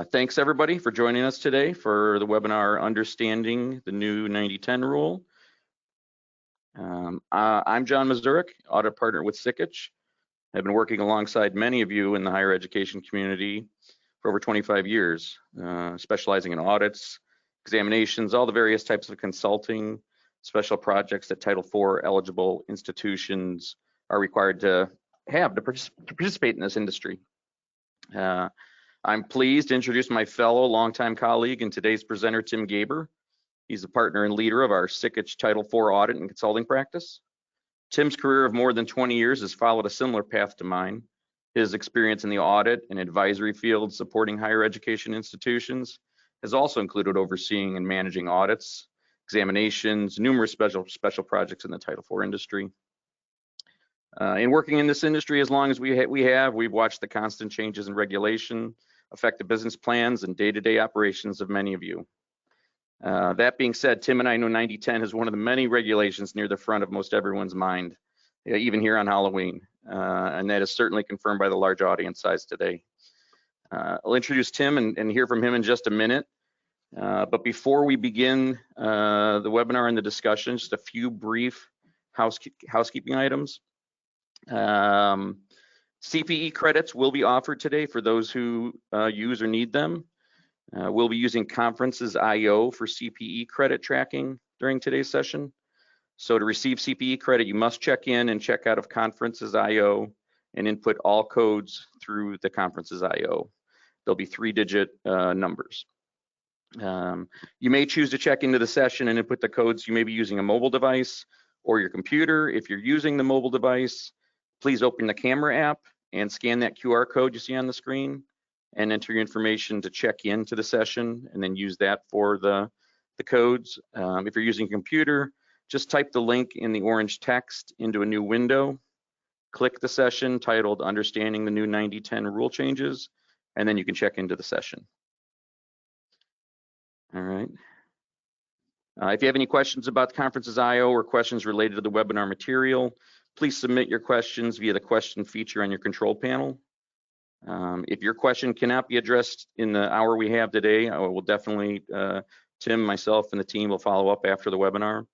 Thanks everybody for joining us today for the webinar Understanding the New 90-10 Rule. I'm John Mazurek, audit partner with Sikich. I've been working alongside many of you in the higher education community for over 25 years, specializing in audits, examinations, all the various types of consulting, special projects that Title IV eligible institutions are required to have to participate in this industry. I'm pleased to introduce my fellow longtime colleague and today's presenter, Tim Gaber. He's the partner and leader of our Sikich Title IV audit and consulting practice. Tim's career of more than 20 years has followed a similar path to mine. His experience in the audit and advisory field supporting higher education institutions has also included overseeing and managing audits, examinations, numerous special projects in the Title IV industry. In working in this industry as long as we've watched the constant changes in regulation affect the business plans and day-to-day operations of many of you. That being said, Tim and I know 90-10 is one of the many regulations near the front of most everyone's mind, even here on Halloween, and that is certainly confirmed by the large audience size today. I'll introduce Tim and hear from him in just a minute, but before we begin the webinar and the discussion, just a few brief housekeeping items. CPE credits will be offered today for those who use or need them. We'll be using Conferences.io for CPE credit tracking during today's session. So to receive CPE credit, you must check in and check out of Conferences.io and input all codes through the Conferences.io. There'll be 3-digit numbers. You may choose to check into the session and input the codes. You may be using a mobile device or your computer. If you're using the mobile device, please open the camera app and scan that QR code you see on the screen and enter your information to check into the session and then use that for the codes. If you're using a computer, just type the link in the orange text into a new window, click the session titled Understanding the New 90-10 Rule Changes, and then you can check into the session. All right. If you have any questions about Conferences.io or questions related to the webinar material, please submit your questions via the question feature on your control panel. If your question cannot be addressed in the hour we have today, I will definitely, Tim, myself, and the team will follow up after the webinar.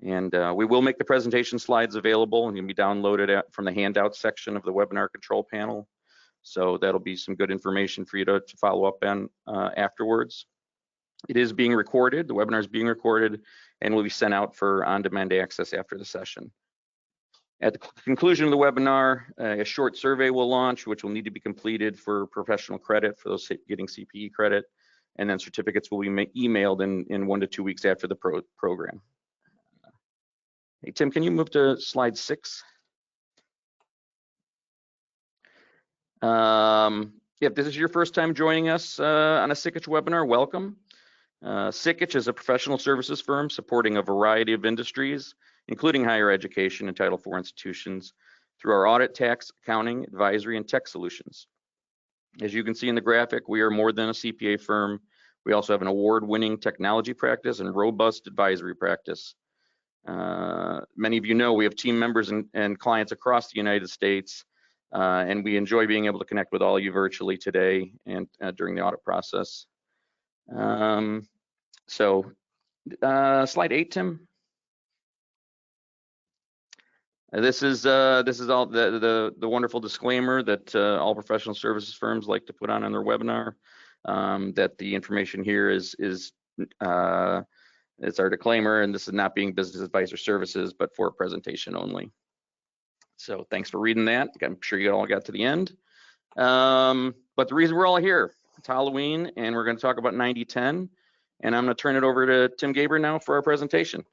And we will make the presentation slides available and can be downloaded from the handout section of the webinar control panel. So that'll be some good information for you to follow up on afterwards. It is being recorded, the webinar is being recorded and will be sent out for on-demand access after the session. At the conclusion of the webinar, a short survey will launch, which will need to be completed for professional credit for those getting CPE credit, and then certificates will be emailed in 1 to 2 weeks after the program. Hey, Tim, can you move to slide 6? If this is your first time joining us on a Sikich webinar, welcome. Sikich is a professional services firm supporting a variety of industries, including higher education and Title IV institutions, through our audit, tax, accounting, advisory, and tech solutions. As you can see in the graphic, we are more than a CPA firm. We also have an award-winning technology practice and robust advisory practice. Many of you know we have team members and clients across the United States, and we enjoy being able to connect with all of you virtually today and during the audit process. Slide 8, Tim. This is all the wonderful disclaimer that all professional services firms like to put on their webinar. That the information here is it's our disclaimer, and this is not being business advice or services, but for presentation only. So thanks for reading that. I'm sure you all got to the end. But the reason we're all here, it's Halloween, and we're going to talk about 90-10. And I'm going to turn it over to Tim Gaber now for our presentation.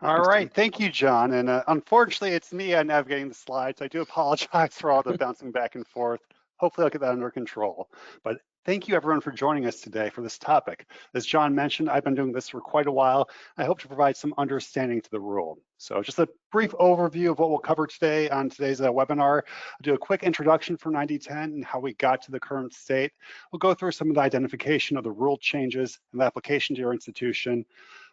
All right, thank you, John. And unfortunately, it's me navigating the slides. I do apologize for all the bouncing back and forth. Hopefully, I'll get that under control. But thank you, everyone, for joining us today for this topic. As John mentioned, I've been doing this for quite a while. I hope to provide some understanding to the rule. So just a brief overview of what we'll cover today on today's webinar. I'll do a quick introduction for 90-10 and how we got to the current state. We'll go through some of the identification of the rule changes and the application to your institution.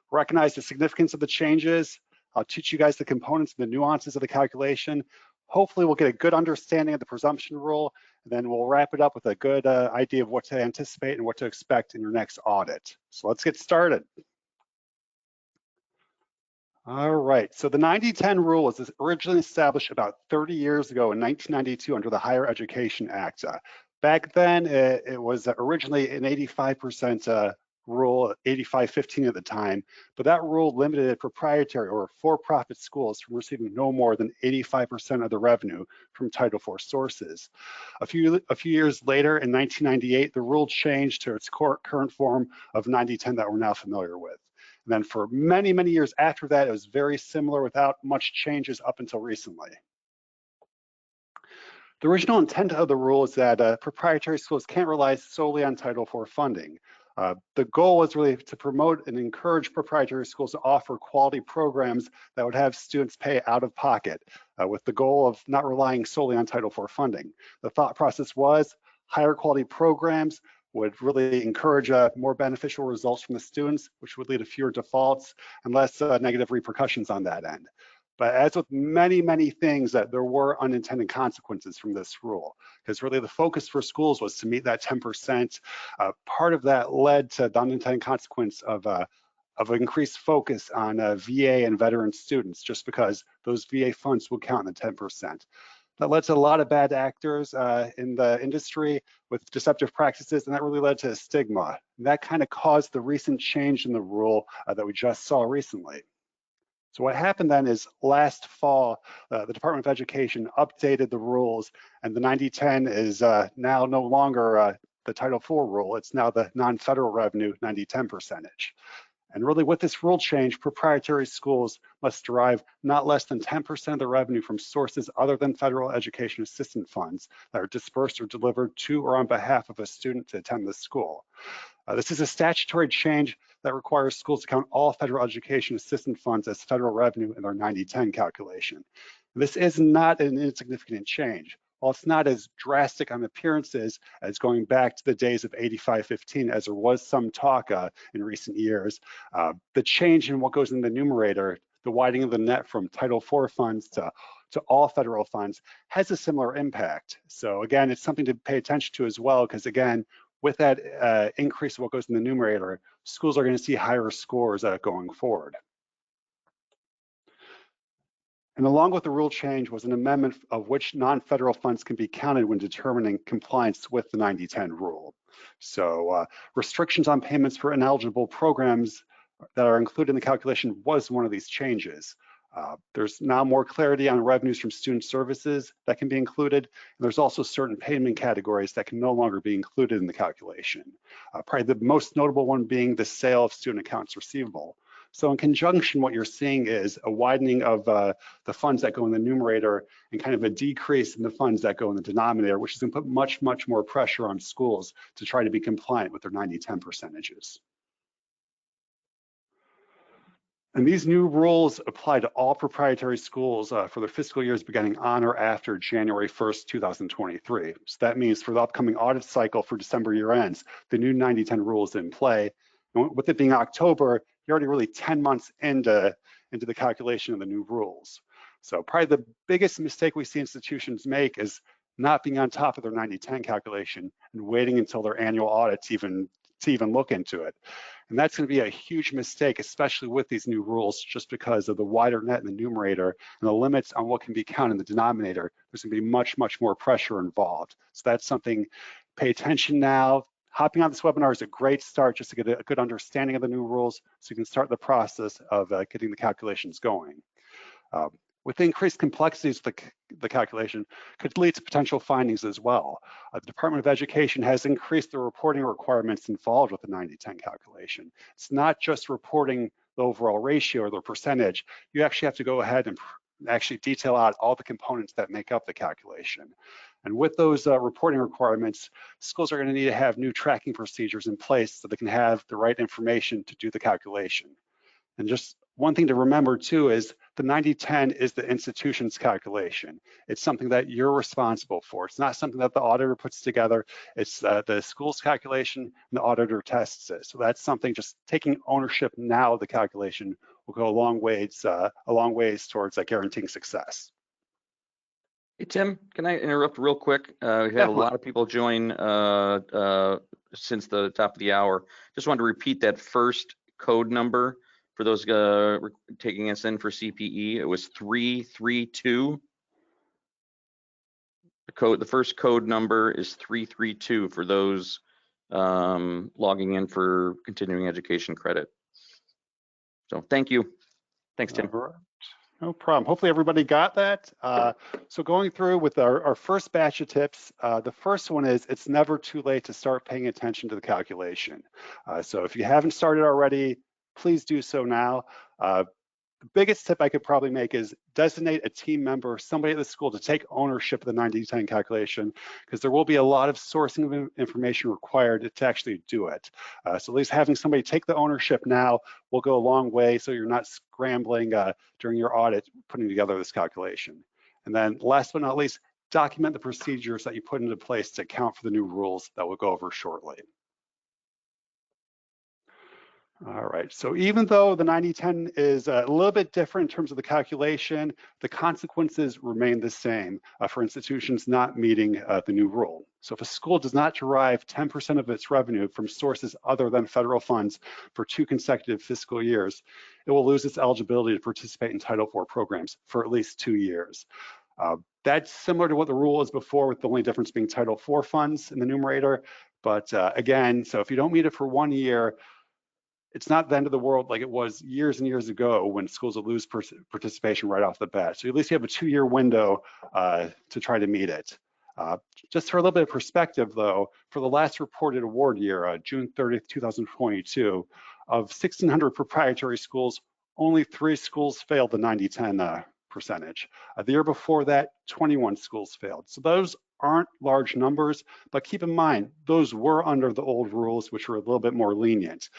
Recognize the significance of the changes. I'll teach you guys the components and the nuances of the calculation. Hopefully we'll get a good understanding of the presumption rule, And then we'll wrap it up with a good idea of what to anticipate and what to expect in your next audit. So let's get started. All right, so the 90-10 rule was originally established about 30 years ago in 1992 under the Higher Education Act. Back then, it was originally an 85% rule, 85-15 at the time, but that rule limited proprietary or for-profit schools from receiving no more than 85% of the revenue from Title IV sources. A few years later, in 1998, the rule changed to its current form of 90-10 that we're now familiar with. And then for many, many years after that, it was very similar without much changes up until recently. The original intent of the rule is that proprietary schools can't rely solely on Title IV funding. The goal was really to promote and encourage proprietary schools to offer quality programs that would have students pay out of pocket, with the goal of not relying solely on Title IV funding. The thought process was higher quality programs would really encourage more beneficial results from the students, which would lead to fewer defaults and less negative repercussions on that end. But as with many, many things, there were unintended consequences from this rule, because really the focus for schools was to meet that 10%. Part of that led to the unintended consequence of increased focus on VA and veteran students, just because those VA funds would count in the 10%. That led to a lot of bad actors in the industry with deceptive practices, and that really led to a stigma. And that kind of caused the recent change in the rule that we just saw recently. So what happened then is last fall, the Department of Education updated the rules, and the 90-10 is now no longer the Title IV rule. It's now the non-federal revenue 90-10 percentage. And really with this rule change, proprietary schools must derive not less than 10% of the revenue from sources other than federal education assistance funds that are dispersed or delivered to or on behalf of a student to attend the school. This is a statutory change that requires schools to count all federal education assistance funds as federal revenue in their 90-10 calculation. This is not an insignificant change. While it's not as drastic on appearances as going back to the days of 85-15, as there was some talk in recent years, the change in what goes in the numerator, the widening of the net from Title IV funds to all federal funds, has a similar impact. So again, it's something to pay attention to as well, because again, with that increase of what goes in the numerator, schools are going to see higher scores going forward. And along with the rule change was an amendment of which non-federal funds can be counted when determining compliance with the 90-10 rule. So restrictions on payments for ineligible programs that are included in the calculation was one of these changes. There's now more clarity on revenues from student services that can be included. And there's also certain payment categories that can no longer be included in the calculation. Probably the most notable one being the sale of student accounts receivable. So in conjunction, what you're seeing is a widening of the funds that go in the numerator and kind of a decrease in the funds that go in the denominator, which is going to put much, much more pressure on schools to try to be compliant with their 90-10 percentages. And these new rules apply to all proprietary schools for their fiscal years beginning on or after January 1st, 2023. So that means for the upcoming audit cycle for December year ends, the new 90-10 rule is in play. And with it being October, you're already really 10 months into the calculation of the new rules. So probably the biggest mistake we see institutions make is not being on top of their 90-10 calculation and waiting until their annual audits to even look into it. And that's going to be a huge mistake, especially with these new rules, just because of the wider net in the numerator and the limits on what can be counted in the denominator. There's going to be much, much more pressure involved. So that's something, pay attention now. Hopping on this webinar is a great start just to get a good understanding of the new rules so you can start the process of getting the calculations going. With increased complexities, the calculation could lead to potential findings as well. The Department of Education has increased the reporting requirements involved with the 90-10 calculation. It's not just reporting the overall ratio or the percentage. You actually have to go ahead and actually detail out all the components that make up the calculation. And with those reporting requirements, schools are going to need to have new tracking procedures in place so they can have the right information to do the calculation. And just one thing to remember too is the 90-10 is the institution's calculation. It's something that you're responsible for. It's not something that the auditor puts together. It's the school's calculation and the auditor tests it. So that's something, just taking ownership now of the calculation will go a long ways towards guaranteeing success. Hey, Tim, can I interrupt real quick? We've had a Definitely. lot of people join since the top of the hour. Just wanted to repeat that first code number for those taking us in for CPE. It was 332. The first code number is 332 for those logging in for continuing education credit. So thank you. Thanks, Tim. All right. No problem. Hopefully everybody got that. So going through with our first batch of tips, the first one is it's never too late to start paying attention to the calculation. So if you haven't started already, please do so now. The biggest tip I could probably make is designate a team member, somebody at the school to take ownership of the 90-10 calculation, because there will be a lot of sourcing of information required to actually do it. So at least having somebody take the ownership now will go a long way so you're not scrambling during your audit putting together this calculation. And then last but not least, document the procedures that you put into place to account for the new rules that we'll go over shortly. All right, so even though the 90-10 is a little bit different in terms of the calculation, the consequences remain the same for institutions not meeting the new rule. So if a school does not derive 10% of its revenue from sources other than federal funds for 2 consecutive fiscal years, it will lose its eligibility to participate in Title IV programs for at least 2 years. That's similar to what the rule is before, with the only difference being Title IV funds in the numerator. But again, so if you don't meet it for 1 year, it's not the end of the world like it was years and years ago when schools would lose participation right off the bat. So at least you have a 2-year window to try to meet it. Just for a little bit of perspective though, for the last reported award year, June 30th, 2022, of 1,600 proprietary schools, only 3 schools failed the 90-10 percentage. The year before that, 21 schools failed. So those aren't large numbers, but keep in mind, those were under the old rules, which were a little bit more lenient.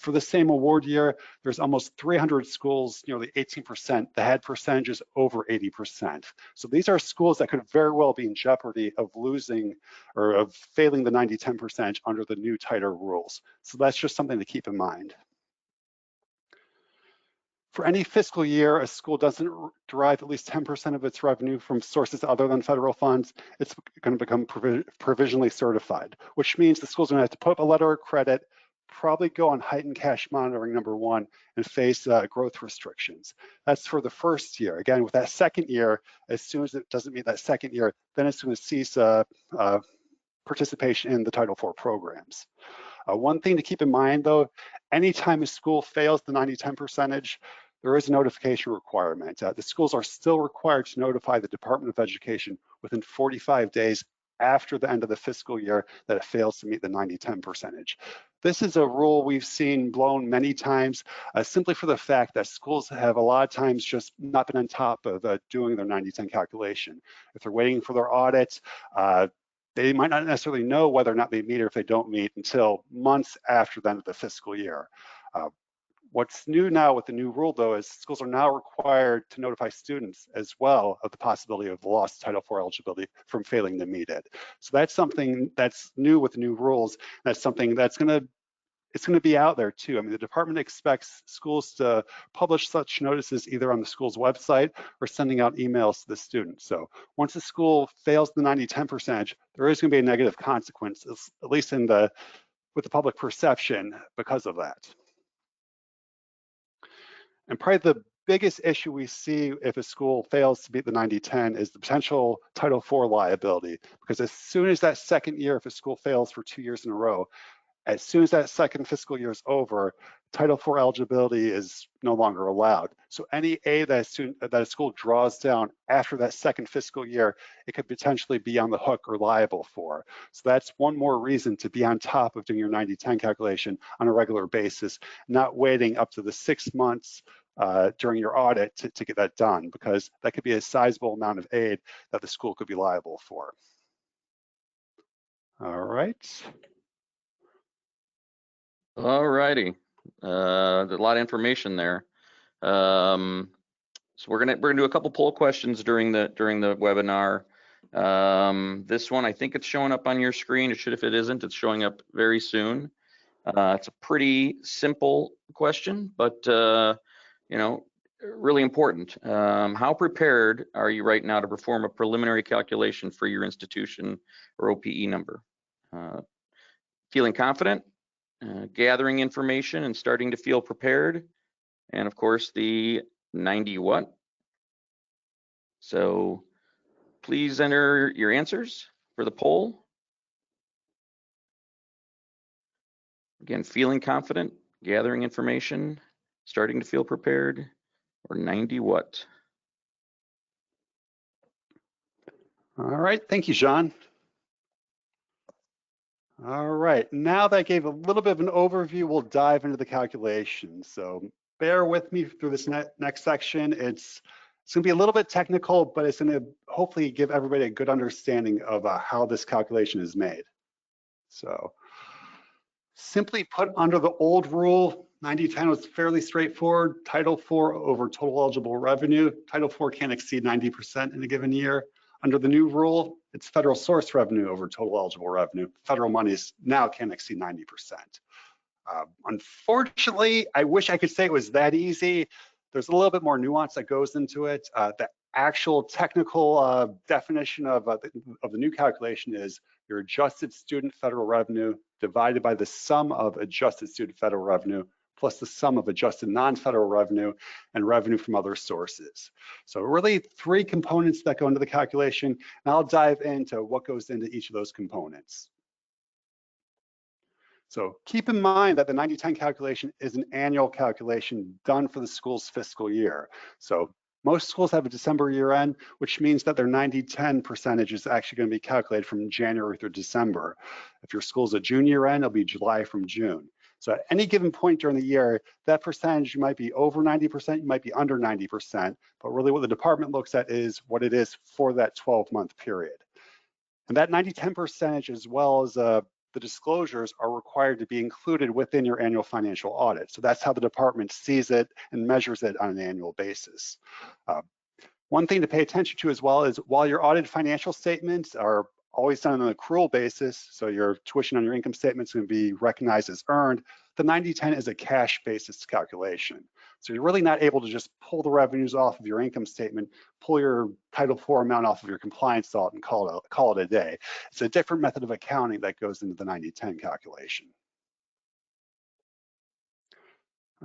For the same award year, there's almost 300 schools, nearly 18%, that had percentages over 80%. So these are schools that could very well be in jeopardy of losing or of failing the 90-10 percentage under the new tighter rules. So that's just something to keep in mind. For any fiscal year, a school doesn't derive at least 10% of its revenue from sources other than federal funds, it's going to become provisionally certified, which means the school's going to have to put up a letter of credit, probably go on heightened cash monitoring, number 1, and face growth restrictions. That's for the first year. Again, with that second year, as soon as it doesn't meet that second year, then it's going to cease participation in the Title IV programs. One thing to keep in mind though, anytime a school fails the 90-10 percentage, there is a notification requirement. The schools are still required to notify the Department of Education within 45 days after the end of the fiscal year that it fails to meet the 90-10 percentage. This is a rule we've seen blown many times, simply for the fact that schools have a lot of times just not been on top of doing their 90-10 calculation. If they're waiting for their audit, they might not necessarily know whether or not they meet or if they don't meet until months after the end of the fiscal year. What's new now with the new rule though is schools are now required to notify students as well of the possibility of lost Title IV eligibility from failing to meet it. So that's something that's new with the new rules. That's something that's it's going to be out there too. I mean, the department expects schools to publish such notices either on the school's website or sending out emails to the students. So once a school fails the 90-10 percentage, there is going to be a negative consequence, at least with the public perception because of that. And probably the biggest issue we see if a school fails to meet the 90-10 is the potential Title IV liability, because as soon as that second year, if a school fails for 2 years in a row, as soon as that second fiscal year is over, Title IV eligibility is no longer allowed. So any aid that a school draws down after that second fiscal year, it could potentially be on the hook or liable for. So that's one more reason to be on top of doing your 90-10 calculation on a regular basis, not waiting up to the 6 months during your audit to get that done, because that could be a sizable amount of aid that the school could be liable for. All right. All righty. There's a lot of information there. So we're gonna do a couple poll questions during the webinar. This one, I think it's showing up on your screen. It should, if it isn't, it's showing up very soon. It's a pretty simple question, but you know, really important. How prepared are you right now to perform a preliminary calculation for your institution or OPE number? Feeling confident, gathering information and starting to feel prepared. And of course, the 90 what? So please enter your answers for the poll. Again, feeling confident, gathering information, starting to feel prepared, or 90 what? All right, thank you, John. All right, now that I gave a little bit of an overview, we'll dive into the calculation. So bear with me through this next section. It's gonna be a little bit technical, but it's gonna hopefully give everybody a good understanding of how this calculation is made. So simply put, under the old rule, 90-10 was fairly straightforward. Title IV over total eligible revenue. Title IV can't exceed 90% in a given year. Under the new rule, it's federal source revenue over total eligible revenue. Federal monies now can't exceed 90%. Unfortunately, I wish I could say it was that easy. There's a little bit more nuance that goes into it. The actual technical definition of the new calculation is your adjusted student federal revenue divided by the sum of adjusted student federal revenue plus the sum of adjusted non-federal revenue and revenue from other sources. So really 3 components that go into the calculation, and I'll dive into what goes into each of those components. So keep in mind that the 90-10 calculation is an annual calculation done for the school's fiscal year. So most schools have a December year end, which means that their 90-10 percentage is actually going to be calculated from January through December. If your school's a June year end, it'll be July from June. So at any given point during the year, that percentage might be over 90%, you might be under 90%, but really what the department looks at is what it is for that 12-month period. And that 90-10 percentage, as well as the disclosures, are required to be included within your annual financial audit. So that's how the department sees it and measures it on an annual basis. One thing to pay attention to as well is while your audited financial statements are always done on an accrual basis, so your tuition on your income statement is going to be recognized as earned, the 90-10 is a cash basis calculation. So you're really not able to just pull the revenues off of your income statement, pull your Title IV amount off of your compliance audit and call it a day. It's a different method of accounting that goes into the 90-10 calculation.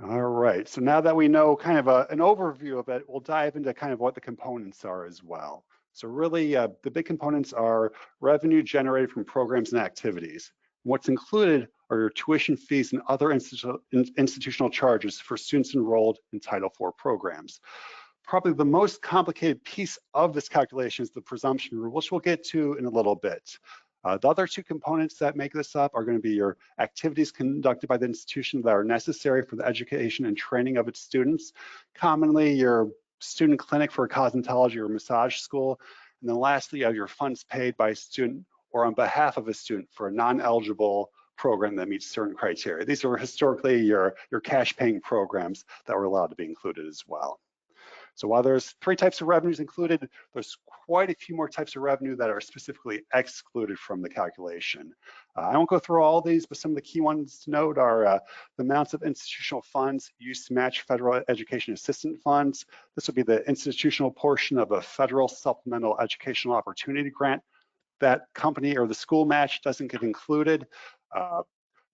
All right, so now that we know kind of an overview of it, we'll dive into kind of what the components are as well. So really, the big components are revenue generated from programs and activities. What's included are your tuition fees and other institutional charges for students enrolled in Title IV programs. Probably the most complicated piece of this calculation is the presumption rule, which we'll get to in a little bit. The other 2 components that make this up are going to be your activities conducted by the institution that are necessary for the education and training of its students. Commonly, your student clinic for a cosmetology or massage school. And then lastly, you have your funds paid by a student or on behalf of a student for a non-eligible program that meets certain criteria. These are historically your cash paying programs that were allowed to be included as well. So while there's 3 types of revenues included, there's quite a few more types of revenue that are specifically excluded from the calculation. I won't go through all these, but some of the key ones to note are the amounts of institutional funds used to match federal education assistance funds. This would be the institutional portion of a federal supplemental educational opportunity grant. That company or the school match doesn't get included.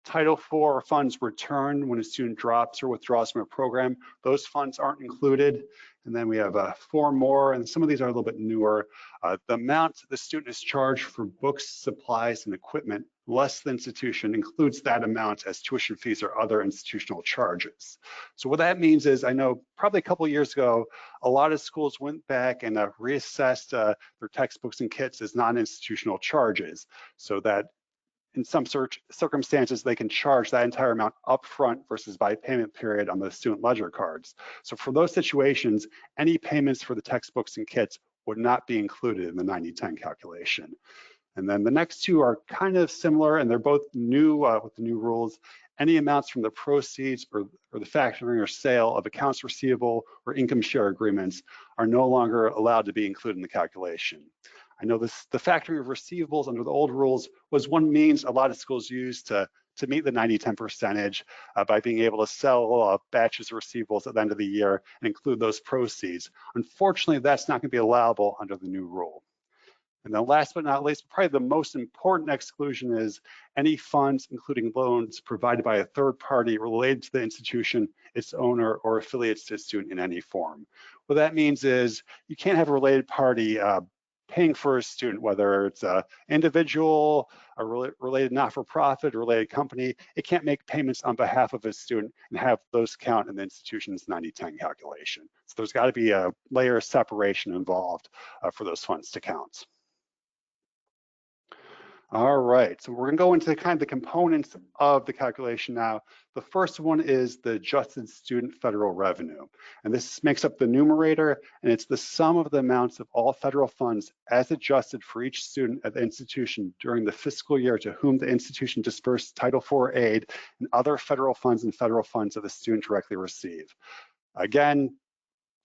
Title IV funds returned when a student drops or withdraws from a program. Those funds aren't included. And then we have 4 more, and some of these are a little bit newer. The amount the student is charged for books, supplies, and equipment, less the institution, includes that amount as tuition fees or other institutional charges. So what that means is, I know probably a couple of years ago, a lot of schools went back and reassessed their textbooks and kits as non-institutional charges, so that in some circumstances, they can charge that entire amount upfront versus by payment period on the student ledger cards. So for those situations, any payments for the textbooks and kits would not be included in the 90-10 calculation. And then the next 2 are kind of similar, and they're both new with the new rules. Any amounts from the proceeds or the factoring or sale of accounts receivable or income share agreements are no longer allowed to be included in the calculation. I know the factoring of receivables under the old rules was one means a lot of schools used to to meet the 90-10 percentage by being able to sell batches of receivables at the end of the year and include those proceeds. Unfortunately, that's not going to be allowable under the new rule. And then last but not least, probably the most important exclusion is any funds, including loans, provided by a third party related to the institution, its owner, or affiliates to a student in any form. What that means is you can't have a related party paying for a student, whether it's an individual, a related not-for-profit, related company. It can't make payments on behalf of a student and have those count in the institution's 90-10 calculation. So there's got to be a layer of separation involved for those funds to count. All right, so we're gonna go into kind of the components of the calculation now. The first one is the adjusted student federal revenue. And this makes up the numerator, and it's the sum of the amounts of all federal funds as adjusted for each student at the institution during the fiscal year to whom the institution dispersed Title IV aid and other federal funds that the student directly receive. Again,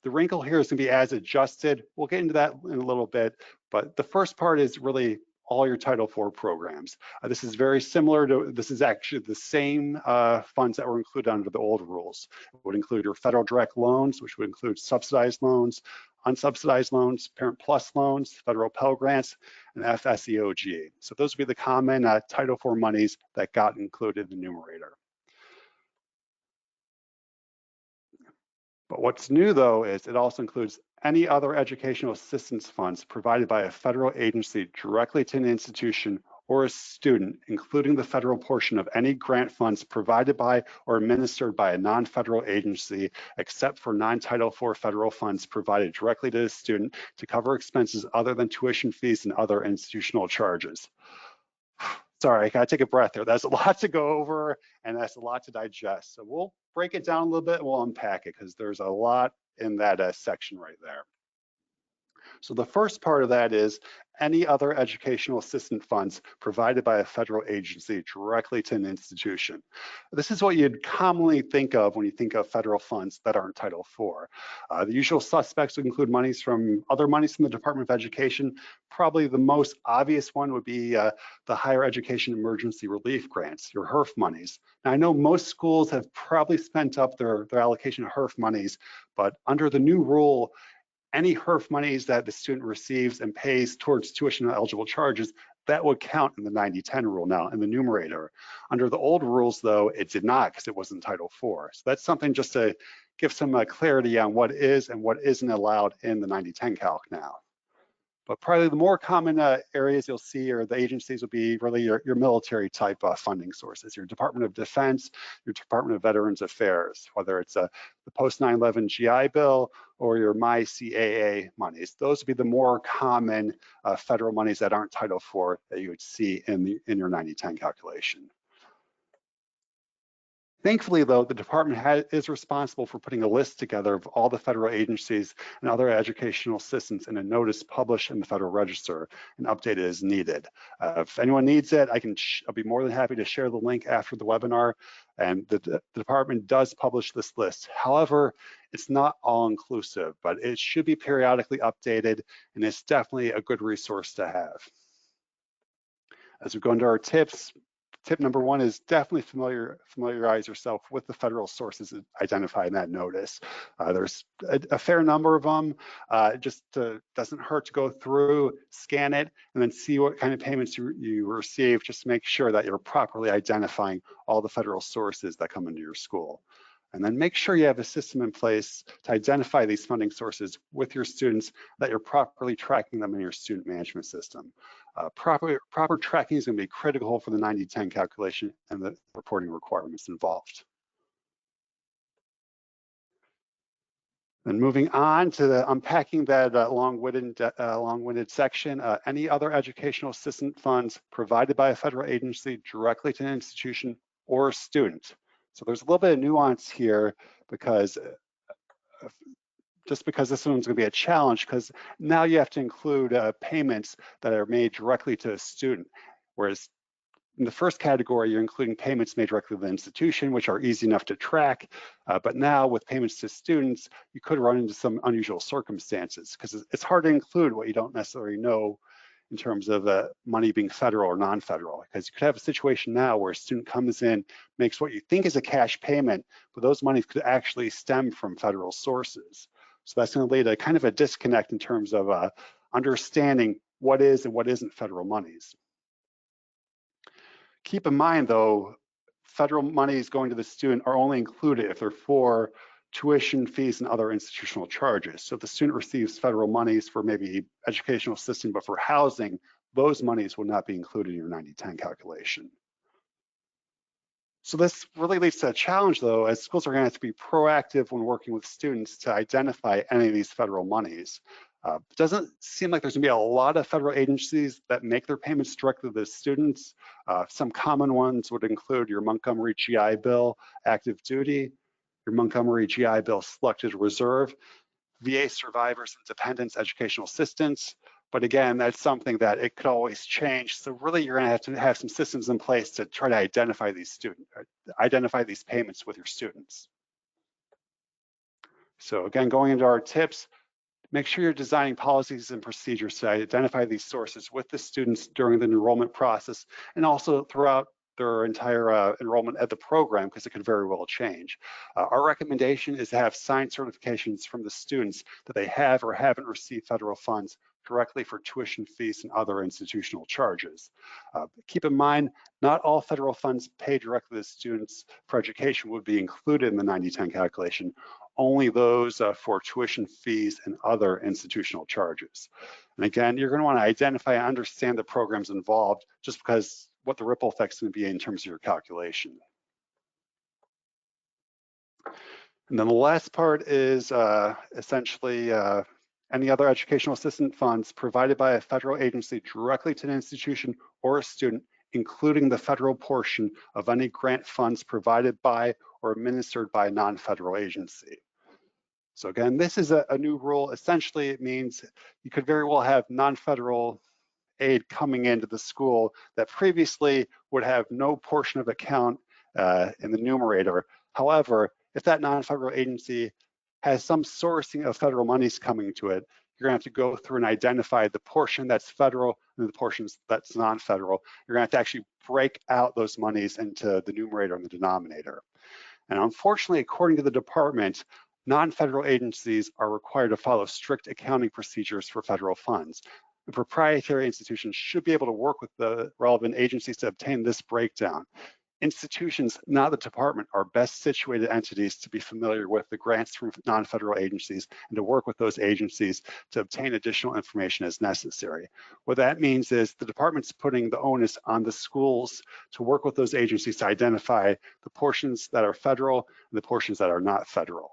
the wrinkle here is gonna be as adjusted. We'll get into that in a little bit, but the first part is really all your Title IV programs. This is very similar to, this is actually the same funds that were included under the old rules. It would include your federal direct loans, which would include subsidized loans, unsubsidized loans, Parent Plus loans, federal Pell Grants, and FSEOG. So those would be the common Title IV monies that got included in the numerator. But what's new though is it also includes any other educational assistance funds provided by a federal agency directly to an institution or a student, including the federal portion of any grant funds provided by or administered by a non-federal agency, except for non-Title IV federal funds provided directly to the student to cover expenses other than tuition fees and other institutional charges. Sorry, I gotta take a breath there. That's a lot to go over and that's a lot to digest. So we'll break it down a little bit and we'll unpack it because there's a lot in that section right there. So the first part of that is any other educational assistance funds provided by a federal agency directly to an institution. This is what you'd commonly think of when you think of federal funds that aren't Title IV. The usual suspects would include other monies from the Department of Education. Probably the most obvious one would be the Higher Education Emergency Relief Grants, your HERF monies. Now I know most schools have probably spent up their allocation of HERF monies, but under the new rule, any HERF monies that the student receives and pays towards tuition eligible charges, that would count in the 90-10 rule now in the numerator. Under the old rules though, it did not because it wasn't Title IV. So that's something just to give some clarity on what is and what isn't allowed in the 90-10 calc now. But probably the more common areas you'll see or the agencies will be really your military type funding sources, your Department of Defense, your Department of Veterans Affairs, whether it's the post 9/11 GI Bill or your MyCAA monies. Those would be the more common federal monies that aren't Title IV that you would see in your 90-10 calculation. Thankfully, though, the department is responsible for putting a list together of all the federal agencies and other educational assistance in a notice published in the Federal Register and updated as needed. If anyone needs it, I'll be more than happy to share the link after the webinar. And the department does publish this list. However, it's not all inclusive, but it should be periodically updated, and it's definitely a good resource to have. As we go into our tips, tip number one is definitely familiarize yourself with the federal sources identified in that notice. There's a fair number of them. It just doesn't hurt to go through, scan it, and then see what kind of payments you receive, just to make sure that you're properly identifying all the federal sources that come into your school. And then make sure you have a system in place to identify these funding sources with your students, that you're properly tracking them in your student management system. Proper tracking is going to be critical for the 90-10 calculation and the reporting requirements involved. And moving on to unpacking that long-winded section, any other educational assistance funds provided by a federal agency directly to an institution or a student. So there's a little bit of nuance here because this one's going to be a challenge, because now you have to include payments that are made directly to a student, whereas in the first category, you're including payments made directly to the institution, which are easy enough to track. But now with payments to students, you could run into some unusual circumstances, because it's hard to include what you don't necessarily know in terms of money being federal or non-federal, because you could have a situation now where a student comes in, makes what you think is a cash payment, but those monies could actually stem from federal sources. So that's going to lead to kind of a disconnect in terms of understanding what is and what isn't federal monies. Keep in mind, though, federal monies going to the student are only included if they're for tuition fees and other institutional charges. So if the student receives federal monies for maybe educational assistance, but for housing, those monies will not be included in your 90-10 calculation. So this really leads to a challenge, though, as schools are going to have to be proactive when working with students to identify any of these federal monies. It doesn't seem like there's going to be a lot of federal agencies that make their payments directly to the students. Some common ones would include your Montgomery GI Bill active duty, your Montgomery GI Bill selected reserve, VA survivors and dependents educational assistance. But again, that's something that it could always change. So really, you're going to have some systems in place to try to identify these payments with your students. So again, going into our tips, make sure you're designing policies and procedures to identify these sources with the students during the enrollment process and also throughout their entire enrollment at the program, because it could very well change. Our recommendation is to have signed certifications from the students that they have or haven't received federal funds directly for tuition fees and other institutional charges. Keep in mind, not all federal funds paid directly to students for education would be included in the 90-10 calculation, only those for tuition fees and other institutional charges. And again, you're going to want to identify and understand the programs involved, just because what the ripple effect's going to be in terms of your calculation. And then the last part is essentially any other educational assistance funds provided by a federal agency directly to an institution or a student, including the federal portion of any grant funds provided by or administered by a non-federal agency. So again, this is a new rule. Essentially, it means you could very well have non-federal aid coming into the school that previously would have no portion of account in the numerator. However, if that non-federal agency has some sourcing of federal monies coming to it, you're gonna have to go through and identify the portion that's federal and the portions that's non-federal. You're gonna have to actually break out those monies into the numerator and the denominator. And unfortunately, according to the department, non-federal agencies are required to follow strict accounting procedures for federal funds. The proprietary institutions should be able to work with the relevant agencies to obtain this breakdown. Institutions, not the department, are best situated entities to be familiar with the grants from non-federal agencies and to work with those agencies to obtain additional information as necessary. What that means is the department's putting the onus on the schools to work with those agencies to identify the portions that are federal and the portions that are not federal.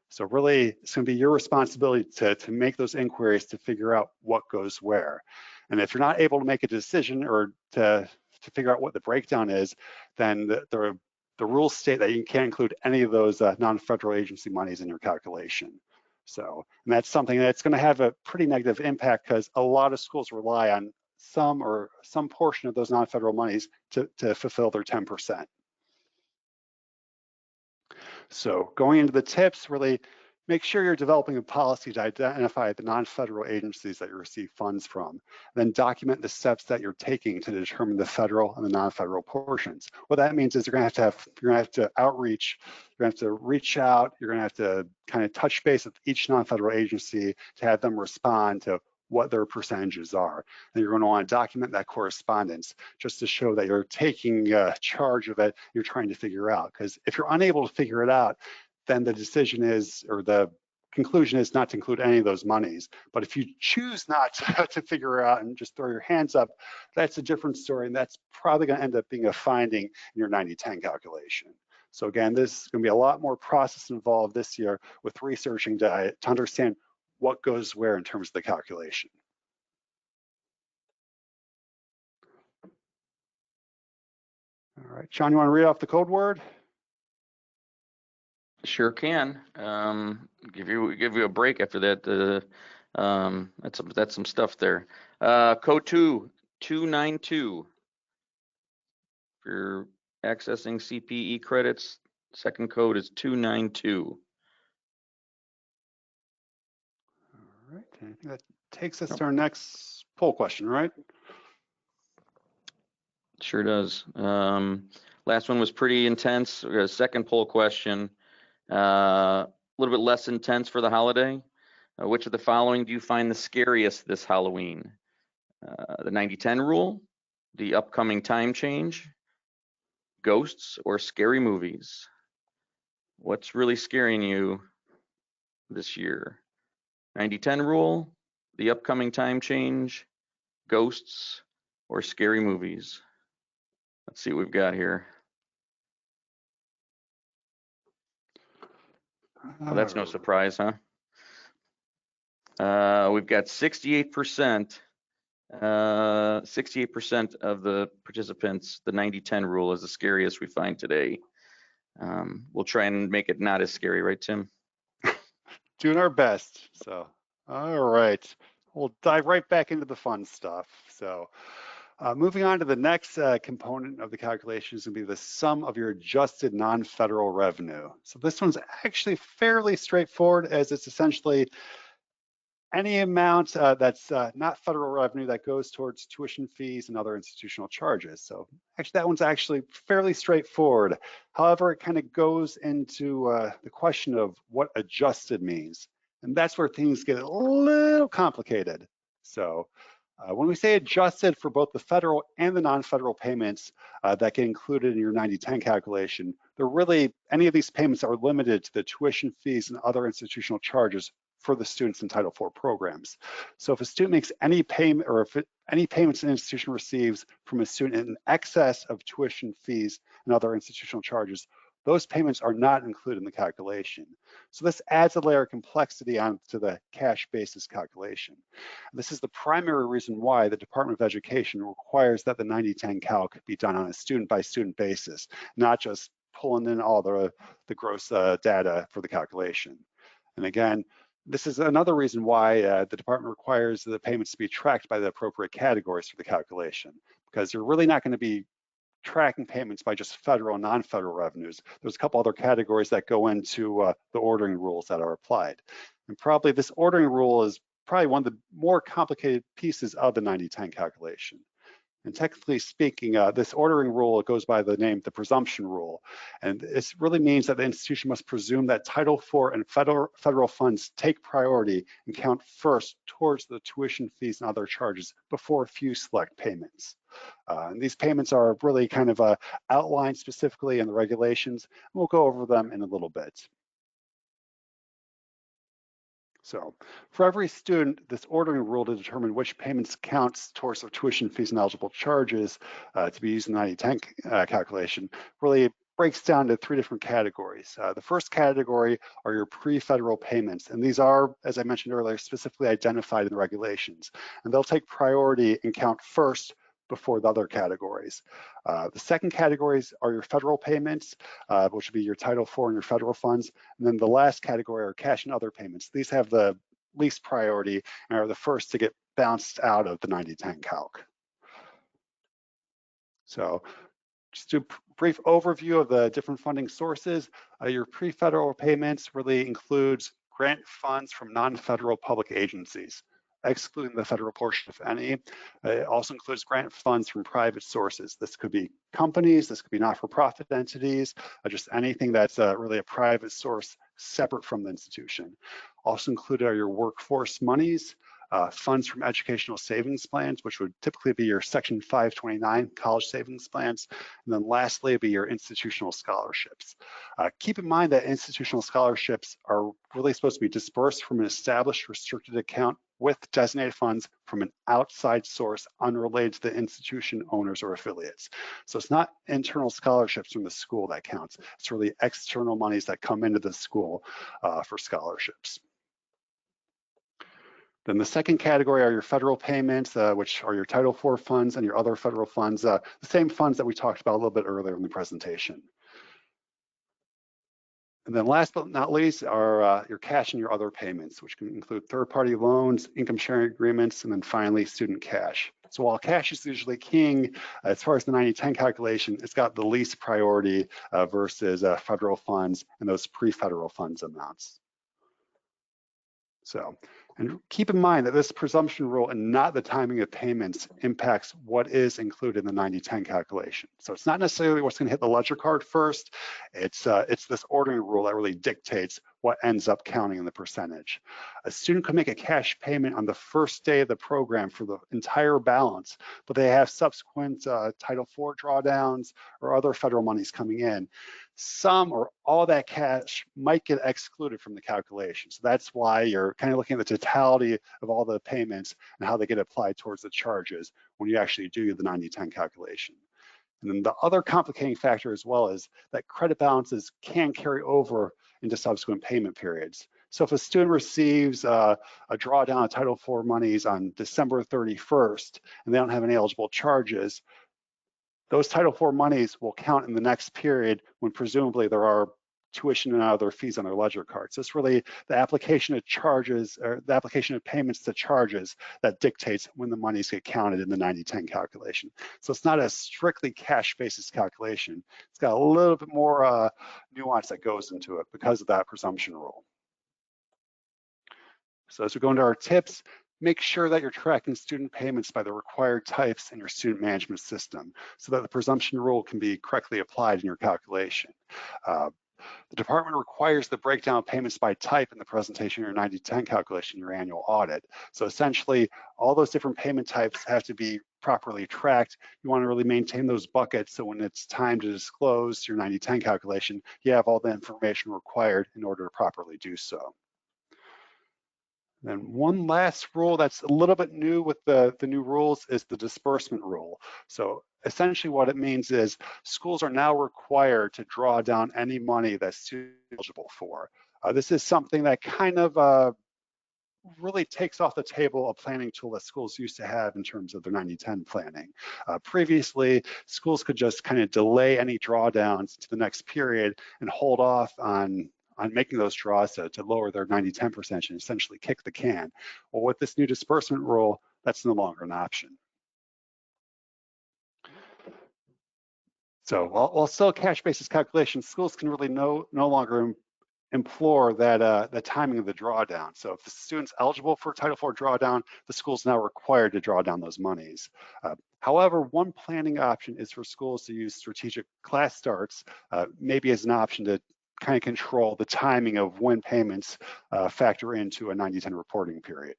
So really, it's going to be your responsibility to make those inquiries to figure out what goes where. And if you're not able to make a decision or to figure out what the breakdown is, then the rules state that you can't include any of those non-federal agency monies in your calculation. So, and that's something that's going to have a pretty negative impact because a lot of schools rely on some portion of those non-federal monies to fulfill their 10%. So going into the tips, really make sure you're developing a policy to identify the non-federal agencies that you receive funds from, then document the steps that you're taking to determine the federal and the non-federal portions. What that means is you're gonna have to outreach, you're gonna have to reach out, you're gonna have to kind of touch base with each non-federal agency to have them respond to what their percentages are. And you're going to want to document that correspondence just to show that you're taking charge of it, you're trying to figure out. Because if you're unable to figure it out, then the decision is, or the conclusion is not to include any of those monies. But if you choose not to figure it out and just throw your hands up, that's a different story. And that's probably going to end up being a finding in your 90-10 calculation. So again, this is going to be a lot more process involved this year with researching to understand what goes where in terms of the calculation. All right, Sean, you want to read off the code word? Sure can. Give you a break after that. That's some stuff there. Code 292. If you're accessing CPE credits, second code is 292. All right, I think that takes us to our next poll question, right? Sure does. Last one was pretty intense. We got a second poll question, a little bit less intense for the holiday. Which of the following do you find the scariest this Halloween? The 90-10 rule, the upcoming time change, ghosts, or scary movies? What's really scaring you this year? 90-10 rule, the upcoming time change, ghosts, or scary movies? Let's see what we've got here. Well, that's no surprise, huh? We've got 68%. 68% of the participants, the 90-10 rule is the scariest we find today. We'll try and make it not as scary, right, Tim? Doing our best. So, all right, we'll dive right back into the fun stuff. So, moving on to the next component of the calculation is going to be the sum of your adjusted non-federal revenue. So this one's actually fairly straightforward, as it's essentially any amount that's not federal revenue that goes towards tuition fees and other institutional charges. So actually that one's actually fairly straightforward. However, it kind of goes into the question of what adjusted means. And that's where things get a little complicated. So when we say adjusted for both the federal and the non-federal payments that get included in your 90-10 calculation, they're really, any of these payments are limited to the tuition fees and other institutional charges for the students in Title IV programs. So if a student makes any payment, or if any payments an institution receives from a student in excess of tuition fees and other institutional charges, those payments are not included in the calculation. So this adds a layer of complexity onto the cash basis calculation. This is the primary reason why the Department of Education requires that the 90-10 calc be done on a student-by-student basis, not just pulling in all the gross data for the calculation. And again, this is another reason why the department requires the payments to be tracked by the appropriate categories for the calculation, because you're really not going to be tracking payments by just federal and non-federal revenues. There's a couple other categories that go into the ordering rules that are applied. And probably this ordering rule is probably one of the more complicated pieces of the 90-10 calculation. And technically speaking, this ordering rule goes by the name, the presumption rule. And this really means that the institution must presume that Title IV and federal funds take priority and count first towards the tuition fees and other charges before a few select payments. And these payments are really kind of outlined specifically in the regulations. And we'll go over them in a little bit. So for every student, this ordering rule to determine which payments counts towards their tuition fees and eligible charges to be used in the 90-10 calculation really breaks down to three different categories. The first category are your pre-federal payments, and these are, as I mentioned earlier, specifically identified in the regulations, and they'll take priority and count first before the other categories. The second categories are your federal payments, which would be your Title IV and your federal funds. And then the last category are cash and other payments. These have the least priority and are the first to get bounced out of the 90-10 calc. So just a brief overview of the different funding sources. Your pre-federal payments really includes grant funds from non-federal public agencies, excluding the federal portion, if any. It also includes grant funds from private sources. This could be companies, this could be not-for-profit entities, just anything that's really a private source separate from the institution. Also included are your workforce monies, funds from educational savings plans, which would typically be your Section 529 college savings plans. And then lastly, it'd be your institutional scholarships. Keep in mind that institutional scholarships are really supposed to be dispersed from an established restricted account with designated funds from an outside source unrelated to the institution owners or affiliates. So it's not internal scholarships from the school that counts. It's really external monies that come into the school for scholarships. Then the second category are your federal payments, which are your Title IV funds and your other federal funds, the same funds that we talked about a little bit earlier in the presentation. And then last but not least are your cash and your other payments, which can include third-party loans, income sharing agreements, and then finally student cash. So while cash is usually king, as far as the 90-10 calculation, it's got the least priority versus federal funds and those pre-federal funds amounts. So And keep in mind that this presumption rule and not the timing of payments impacts what is included in the 90-10 calculation. So it's not necessarily what's going to hit the ledger card first. It's this ordering rule that really dictates what ends up counting in the percentage. A student could make a cash payment on the first day of the program for the entire balance, but they have subsequent Title IV drawdowns or other federal monies coming in. Some or all that cash might get excluded from the calculation. So that's why you're kind of looking at the totality of all the payments and how they get applied towards the charges when you actually do the 90-10 calculation. And then the other complicating factor as well is that credit balances can carry over into subsequent payment periods. So if a student receives a drawdown of Title IV monies on December 31st and they don't have any eligible charges, those Title IV monies will count in the next period when presumably there are tuition and other fees on their ledger card. So it's really the application of charges or the application of payments to charges that dictates when the monies get counted in the 90-10 calculation. So it's not a strictly cash basis calculation. It's got a little bit more nuance that goes into it because of that presumption rule. So as we go into our tips, make sure that you're tracking student payments by the required types in your student management system so that the presumption rule can be correctly applied in your calculation. The department requires the breakdown of payments by type in the presentation of your 90-10 calculation, your annual audit. So essentially, all those different payment types have to be properly tracked. You want to really maintain those buckets so when it's time to disclose your 90-10 calculation, you have all the information required in order to properly do so. And one last rule that's a little bit new with the new rules is the disbursement rule. So essentially what it means is schools are now required to draw down any money that students are eligible for. This is something that kind of really takes off the table a planning tool that schools used to have in terms of their 90-10 planning. Previously, schools could just kind of delay any drawdowns to the next period and hold off on making those draws to lower their 90-10 percentage and essentially kick the can. Well, with this new disbursement rule, that's no longer an option. So while still cash basis calculations, schools can really no longer implore that the timing of the drawdown. So if the student's eligible for Title IV drawdown, the school's now required to draw down those monies. However, one planning option is for schools to use strategic class starts, maybe as an option to kind of control the timing of when payments factor into a 90-10 reporting period.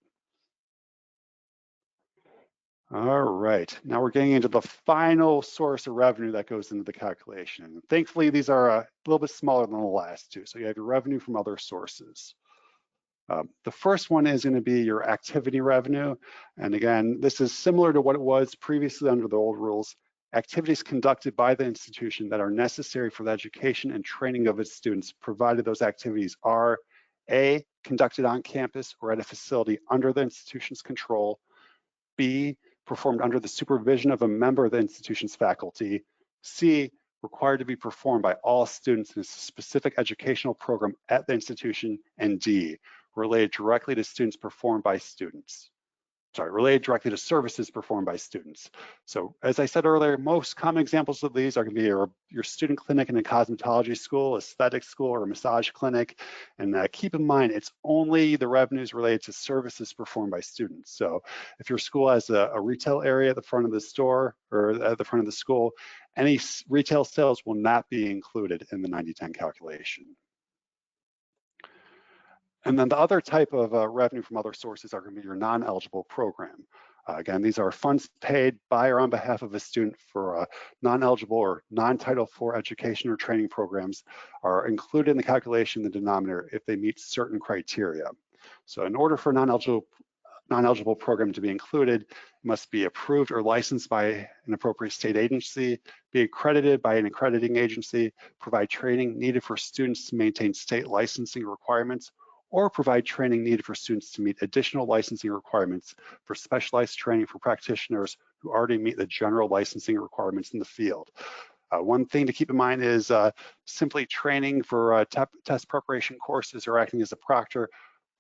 All right, now we're getting into the final source of revenue that goes into the calculation. Thankfully, these are a little bit smaller than the last two. So you have your revenue from other sources. The first one is going to be your activity revenue. And again, this is similar to what it was previously under the old rules. Activities conducted by the institution that are necessary for the education and training of its students, provided those activities are A, conducted on campus or at a facility under the institution's control, B, performed under the supervision of a member of the institution's faculty, C, required to be performed by all students in a specific educational program at the institution, and D, related directly to students performed by students. Related directly to services performed by students. So as I said earlier, most common examples of these are going to be your student clinic in a cosmetology school, aesthetic school, or a massage clinic. And keep in mind, it's only the revenues related to services performed by students. So if your school has a retail area at the front of the store or at the front of the school, any retail sales will not be included in the 90-10 calculation. And then the other type of revenue from other sources are going to be your non-eligible program. Again, these are funds paid by or on behalf of a student for non-eligible or non-Title IV education or training programs are included in the calculation in the denominator if they meet certain criteria. So in order for a non-eligible program to be included, it must be approved or licensed by an appropriate state agency, be accredited by an accrediting agency, provide training needed for students to maintain state licensing requirements, or provide training needed for students to meet additional licensing requirements for specialized training for practitioners who already meet the general licensing requirements in the field. One thing to keep in mind is simply training for test preparation courses or acting as a proctor.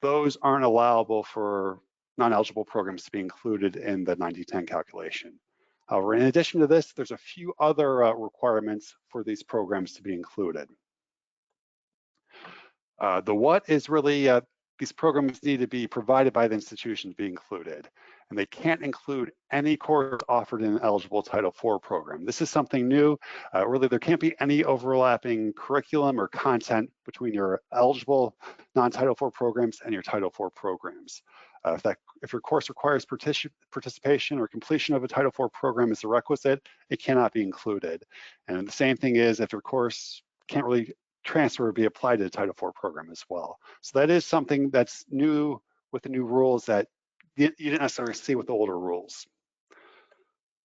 Those aren't allowable for non-eligible programs to be included in the 90-10 calculation. However, in addition to this, there's a few other requirements for these programs to be included. The what is really these programs need to be provided by the institution to be included, and they can't include any course offered in an eligible Title IV program. This is something new. Really, there can't be any overlapping curriculum or content between your eligible non-Title IV programs and your Title IV programs. If your course requires participation or completion of a Title IV program as a requisite, it cannot be included. And the same thing is if your course can't really transfer or be applied to the Title IV program as well. So that is something that's new with the new rules that you didn't necessarily see with the older rules.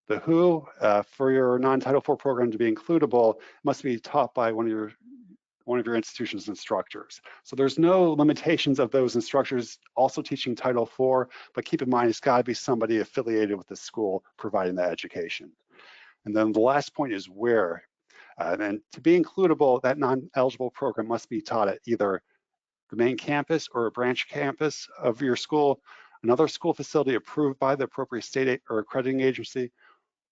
The who, for your non-Title IV program to be includable, must be taught by one of your institution's instructors. So there's no limitations of those instructors also teaching Title IV, but keep in mind it's gotta be somebody affiliated with the school providing that education. And then the last point is where. And to be includable, that non-eligible program must be taught at either the main campus or a branch campus of your school, another school facility approved by the appropriate state or accrediting agency,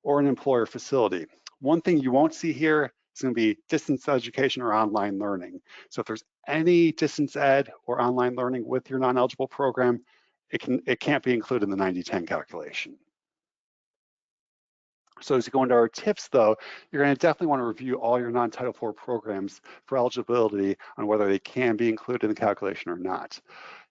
or an employer facility. One thing you won't see here is going to be distance education or online learning. So if there's any distance ed or online learning with your non-eligible program, it can't be included in the 90-10 calculation. So as you go into our tips though, you're going to definitely want to review all your non-Title IV programs for eligibility on whether they can be included in the calculation or not.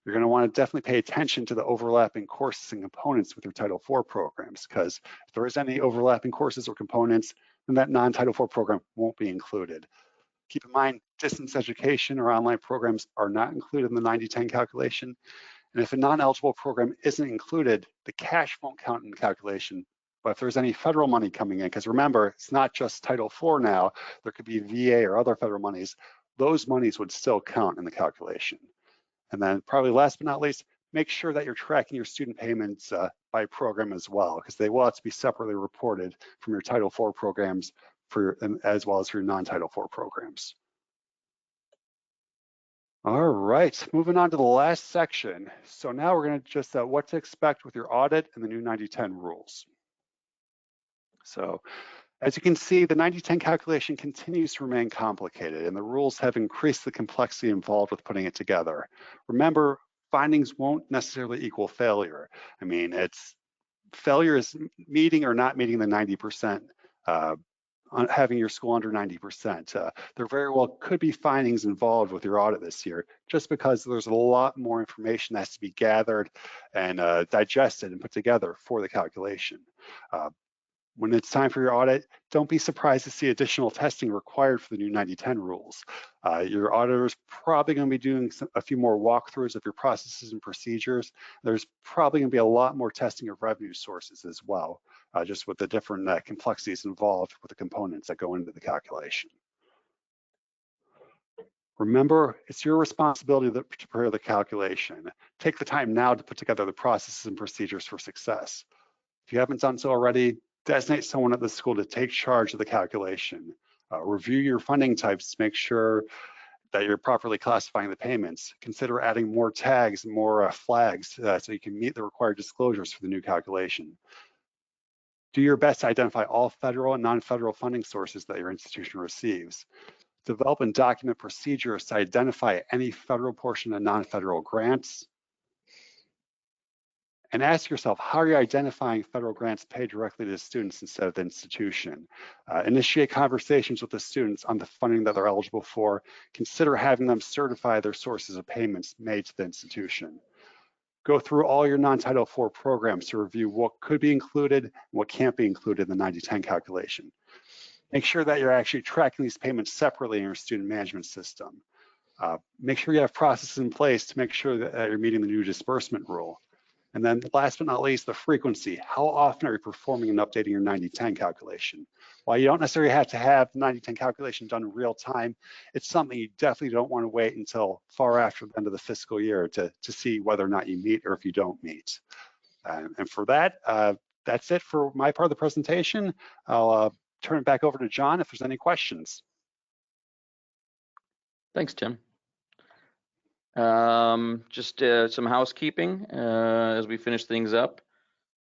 You're going to want to definitely pay attention to the overlapping courses and components with your Title IV programs, because if there is any overlapping courses or components, then that non-Title IV program won't be included. Keep in mind, distance education or online programs are not included in the 90-10 calculation. And if a non-eligible program isn't included, the cash won't count in the calculation. But if there's any federal money coming in, because remember, it's not just Title IV now, there could be VA or other federal monies, those monies would still count in the calculation. And then probably last but not least, make sure that you're tracking your student payments by program as well, because they will have to be separately reported from your Title IV programs as well as your non-Title IV programs. All right, moving on to the last section. So now we're going to just what to expect with your audit and the new 90-10 rules. So as you can see, the 90-10 calculation continues to remain complicated, and the rules have increased the complexity involved with putting it together. Remember, findings won't necessarily equal failure. I mean, failure is meeting or not meeting the 90%, having your school under 90%. There very well could be findings involved with your audit this year, just because there's a lot more information that has to be gathered and digested and put together for the calculation. When it's time for your audit, don't be surprised to see additional testing required for the new 90-10 rules. Your auditor is probably going to be doing a few more walkthroughs of your processes and procedures. There's probably going to be a lot more testing of revenue sources as well, just with the different complexities involved with the components that go into the calculation. Remember, it's your responsibility to prepare the calculation. Take the time now to put together the processes and procedures for success. If you haven't done so already, designate someone at the school to take charge of the calculation. Review your funding types to make sure that you're properly classifying the payments. Consider adding more tags and more flags so you can meet the required disclosures for the new calculation. Do your best to identify all federal and non-federal funding sources that your institution receives. Develop and document procedures to identify any federal portion of non-federal grants. And ask yourself, how are you identifying federal grants paid directly to students instead of the institution? Initiate conversations with the students on the funding that they're eligible for. Consider having them certify their sources of payments made to the institution. Go through all your non-Title IV programs to review what could be included and what can't be included in the 90-10 calculation. Make sure that you're actually tracking these payments separately in your student management system. Make sure you have processes in place to make sure that you're meeting the new disbursement rule. And then last but not least, the frequency. How often are you performing and updating your 90-10 calculation? While you don't necessarily have to have the 90-10 calculation done in real time, it's something you definitely don't want to wait until far after the end of the fiscal year to see whether or not you meet or if you don't meet. And for that, that's it for my part of the presentation. I'll turn it back over to John if there's any questions. Thanks, Tim. Just some housekeeping as we finish things up.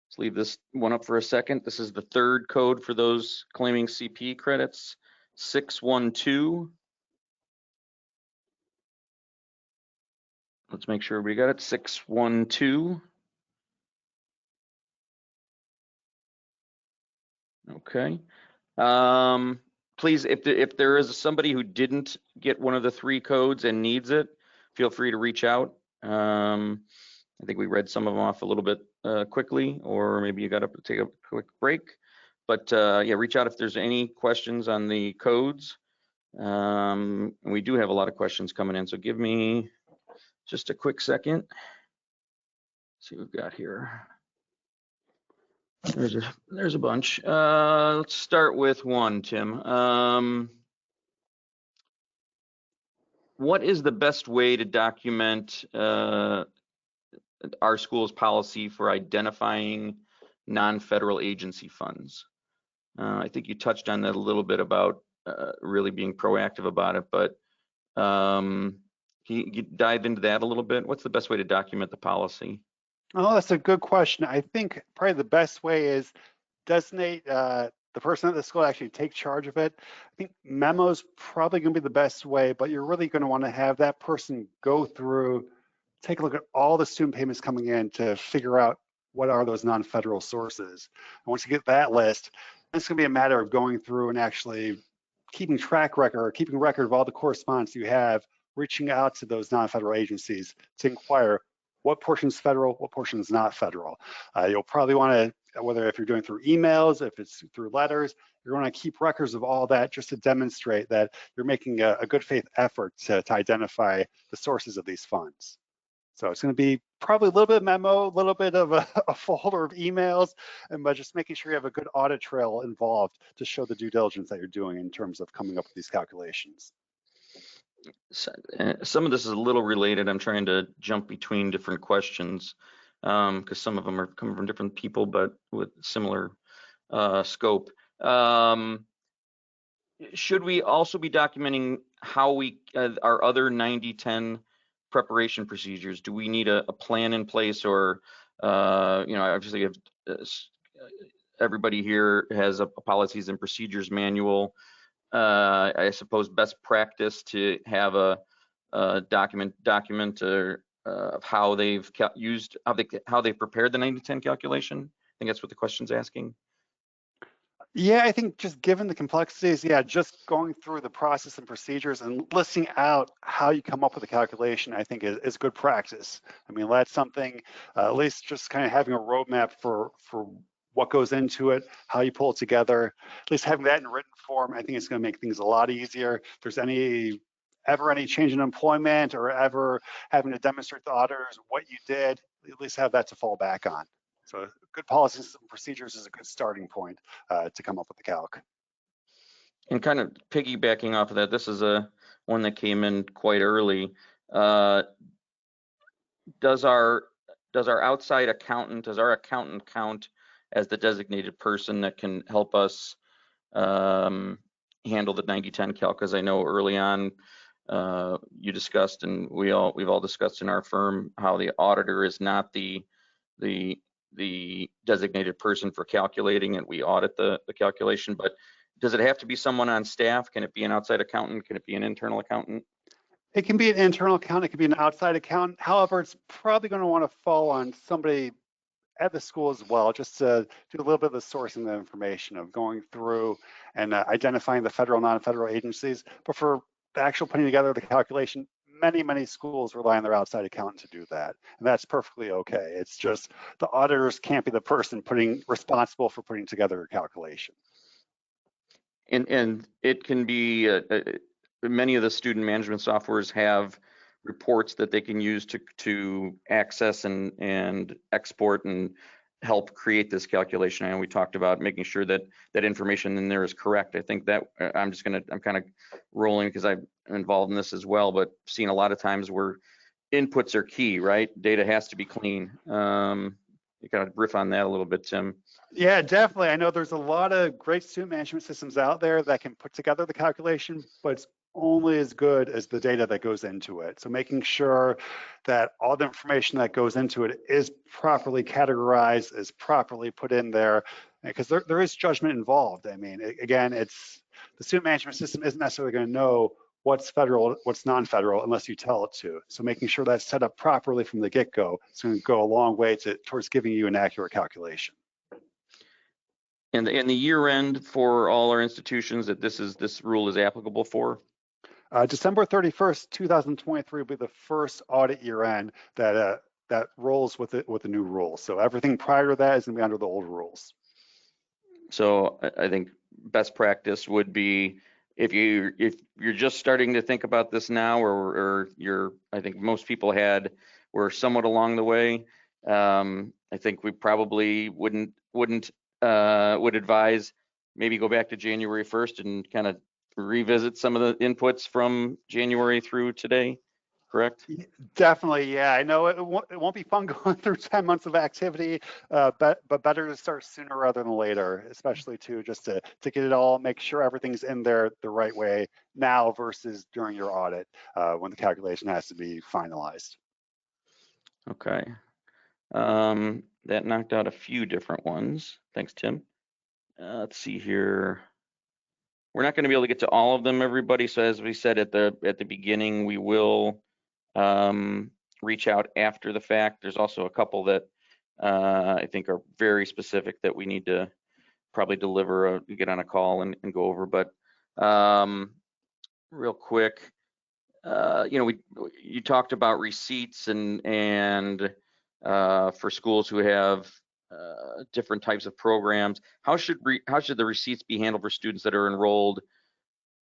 Let's leave this one up for a second. This is the third code for those claiming CP credits, 612. Let's make sure we got it. 612. Okay. Please, if there is somebody who didn't get one of the 3 codes and needs it, feel free to reach out. I think we read some of them off a little bit quickly, or maybe you got to take a quick break. But yeah, reach out if there's any questions on the codes. And we do have a lot of questions coming in, so give me just a quick second. Let's see what we've got here. There's a bunch. Let's start with one, Tim. What is the best way to document our school's policy for identifying non-federal agency funds? I think you touched on that a little bit about really being proactive about it, but can you dive into that a little bit? What's the best way to document the policy? Oh, that's a good question. I think probably the best way is designate the person at the school to actually take charge of it. I think memos probably going to be the best way, but you're really going to want to have that person go through, take a look at all the student payments coming in to figure out what are those non-federal sources. And once you get that list, it's going to be a matter of going through and actually keeping record of all the correspondence you have, reaching out to those non-federal agencies to inquire what portion is federal, what portion is not federal. You'll probably want to, whether if you're doing through emails, if it's through letters, you're going to keep records of all that just to demonstrate that you're making a good faith effort to identify the sources of these funds. So it's going to be probably a little bit of memo, a little bit of a folder of emails, but just making sure you have a good audit trail involved to show the due diligence that you're doing in terms of coming up with these calculations. Some of this is a little related. I'm trying to jump between different questions because some of them are coming from different people, but with similar scope. Should we also be documenting how we our other 90-10 preparation procedures? Do we need a plan in place, or obviously if, everybody here has a policies and procedures manual. I suppose best practice to have a document of how they've used, how they prepared the 90-10 calculation. I think that's what the question's asking. Yeah, I think just given the complexities, yeah, just going through the process and procedures and listing out how you come up with a calculation, I think is good practice. I mean, that's something, at least just kind of having a roadmap for what goes into it, how you pull it together, at least having that in written form, I think it's going to make things a lot easier. If there's ever any change in employment or ever having to demonstrate to the auditors what you did, at least have that to fall back on. So good policies and procedures is a good starting point to come up with the calc. And kind of piggybacking off of that, this is one that came in quite early. Does our outside accountant, does our accountant count as the designated person that can help us handle the 90-10 calc? Because I know early on you discussed, and we've all discussed in our firm, how the auditor is not the designated person for calculating it. We audit the calculation, but does it have to be someone on staff? Can it be an outside accountant? Can it be an internal accountant? It can be an internal accountant, it can be an outside accountant. However, it's probably going to want to fall on somebody at the school as well, just to do a little bit of the sourcing of the information, of going through and identifying the federal, non-federal agencies. But for the actual putting together the calculation, many schools rely on their outside accountant to do that, and that's perfectly okay. It's just the auditors can't be the person responsible for putting together a calculation. And it can be many of the student management softwares have reports that they can use to access and export and help create this calculation. And we talked about making sure that information in there is correct. I think that I'm kind of rolling because I'm involved in this as well, but seeing a lot of times where inputs are key, right? Data has to be clean. You kind of riff on that a little bit, Tim. Yeah, definitely. I know there's a lot of great student management systems out there that can put together the calculation, but it's only as good as the data that goes into it. So making sure that all the information that goes into it is properly categorized, is properly put in there, because there is judgment involved. I mean, again, the student management system isn't necessarily going to know what's federal, what's non-federal, unless you tell it to. So making sure that's set up properly from the get-go is going to go a long way towards giving you an accurate calculation. And the year end for all our institutions that this rule is applicable for? December 31st, 2023 will be the first audit year end that rolls with the new rules. So everything prior to that is going to be under the old rules. So I think best practice would be if you're just starting to think about this now, or I think most people were somewhat along the way. I think we probably would advise maybe go back to January 1st and kind of revisit some of the inputs from January through today, correct? Definitely, yeah. I know it won't be fun going through 10 months of activity, but better to start sooner rather than later, especially just to get it all, make sure everything's in there the right way now versus during your audit when the calculation has to be finalized. Okay. That knocked out a few different ones. Thanks, Tim. Let's see here. We're not going to be able to get to all of them, everybody. So as we said at the beginning, we will reach out after the fact. There's also a couple that I think are very specific that we need to probably get on a call and go over. But real quick, you talked about receipts and for schools who have different types of programs. How should the receipts be handled for students that are enrolled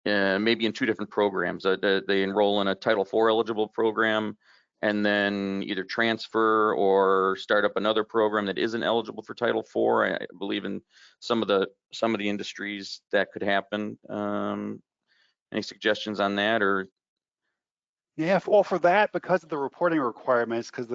maybe in two different programs? They enroll in a Title IV eligible program and then either transfer or start up another program that isn't eligible for Title IV. I believe in some of the industries that could happen. Any suggestions on that? Or yeah, well, for that, because of the reporting requirements, because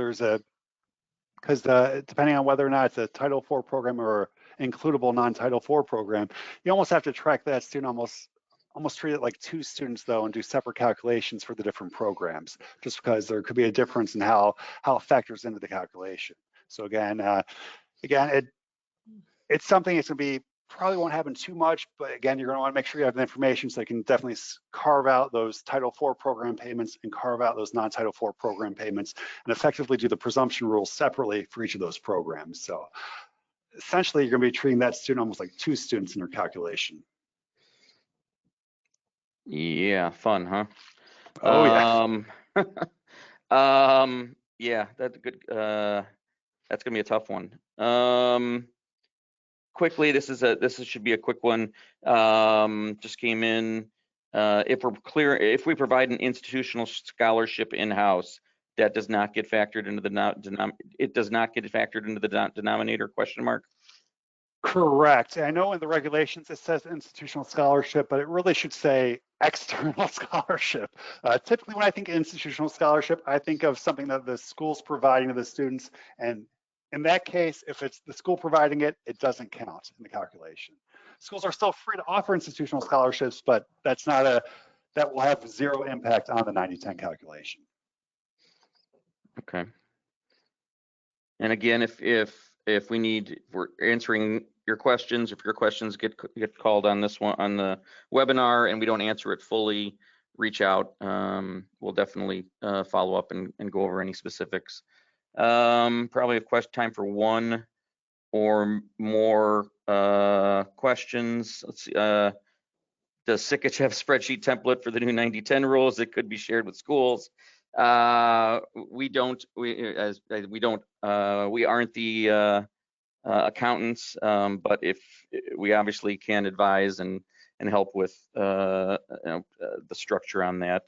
depending on whether or not it's a Title IV program or includable non-Title IV program, you almost have to track that student almost treat it like two students though and do separate calculations for the different programs, just because there could be a difference in how it factors into the calculation. So again, it's something that's going to be probably won't happen too much, but again, you're going to want to make sure you have the information so you can definitely carve out those Title IV program payments and carve out those non-Title IV program payments and effectively do the presumption rules separately for each of those programs. So essentially, you're going to be treating that student almost like two students in your calculation. yeah, fun, huh? Oh yeah. Yeah, that's good. That's gonna be a tough one. Quickly, this should be a quick one. Just came in. If we provide an institutional scholarship in-house, that does not get factored into the denominator, question mark? Correct. I know in the regulations it says institutional scholarship, but it really should say external scholarship. Typically, when I think of institutional scholarship, I think of something that the school's providing to the students. And in that case, if it's the school providing it, it doesn't count in the calculation. Schools are still free to offer institutional scholarships, but that will have zero impact on the 90-10 calculation. Okay. And again, if we're answering your questions, if your questions get called on this one on the webinar and we don't answer it fully, reach out. We'll definitely follow up and go over any specifics. Probably a time for one or more questions. Let's see. Does Sikich have a spreadsheet template for the new 90-10 rules that could be shared with schools? We don't. We aren't the accountants, but if we obviously can advise and help with the structure on that,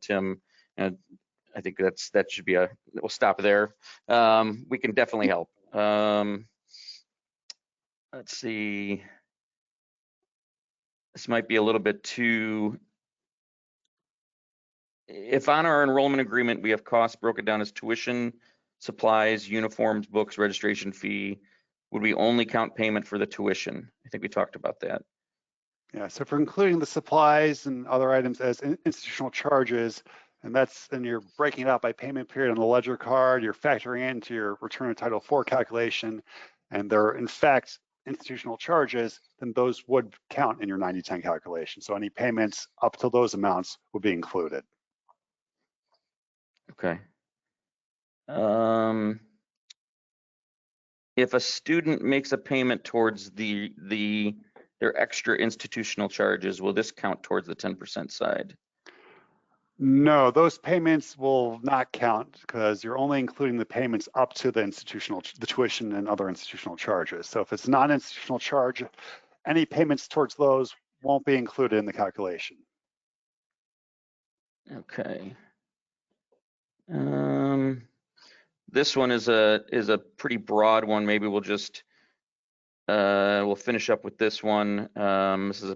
Tim. I think that should be we'll stop there. We can definitely help. Let's see. This might be a little bit too. If on our enrollment agreement we have costs broken down as tuition, supplies, uniforms, books, registration fee, would we only count payment for the tuition? I think we talked about that. Yeah, so for including the supplies and other items as institutional charges, and you're breaking it out by payment period on the ledger card, you're factoring into your return of Title IV calculation, and they're in fact institutional charges, then those would count in your 90/10 calculation. So any payments up to those amounts would be included. Okay. If a student makes a payment towards their extra institutional charges, will this count towards the 10% side? No, those payments will not count because you're only including the payments up to the tuition and other institutional charges. So if it's non-institutional charge, any payments towards those won't be included in the calculation. Okay. This one is a pretty broad one. Maybe we'll just we'll finish up with this one. This is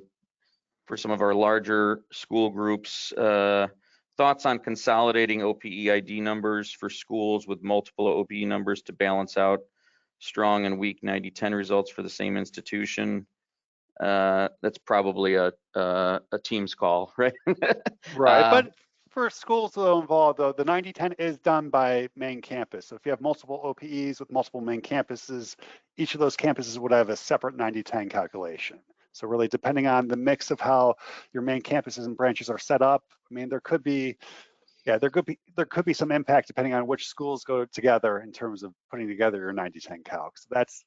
for some of our larger school groups. Thoughts on consolidating OPE ID numbers for schools with multiple OPE numbers to balance out strong and weak 90/10 results for the same institution. That's probably a Teams call, right? Right, but for schools that are involved, though, the 90/10 is done by main campus. So if you have multiple OPEs with multiple main campuses, each of those campuses would have a separate 90/10 calculation. So really, depending on the mix of how your main campuses and branches are set up, I mean, there could be some impact depending on which schools go together in terms of putting together your 90/10 calc. So that's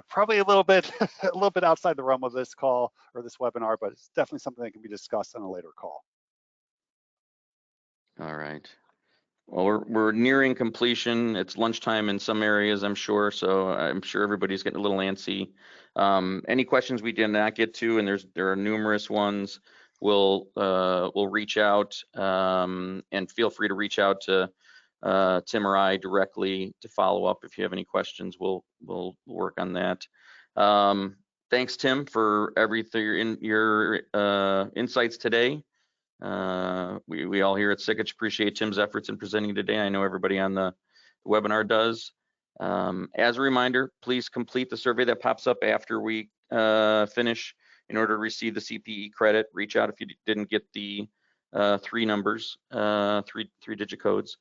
probably a little bit outside the realm of this call or this webinar, but it's definitely something that can be discussed on a later call. All right. Well, we're nearing completion. It's lunchtime in some areas, I'm sure, so I'm sure everybody's getting a little antsy. Any questions we did not get to, and there are numerous ones, we'll reach out, and feel free to reach out to Tim or I directly to follow up if you have any questions. We'll work on that. Thanks, Tim, for everything, your insights today. We all here at Sikich appreciate Tim's efforts in presenting today. I know everybody on the webinar does. As a reminder, please complete the survey that pops up after we finish in order to receive the CPE credit. Reach out if you didn't get the three numbers, three-digit codes.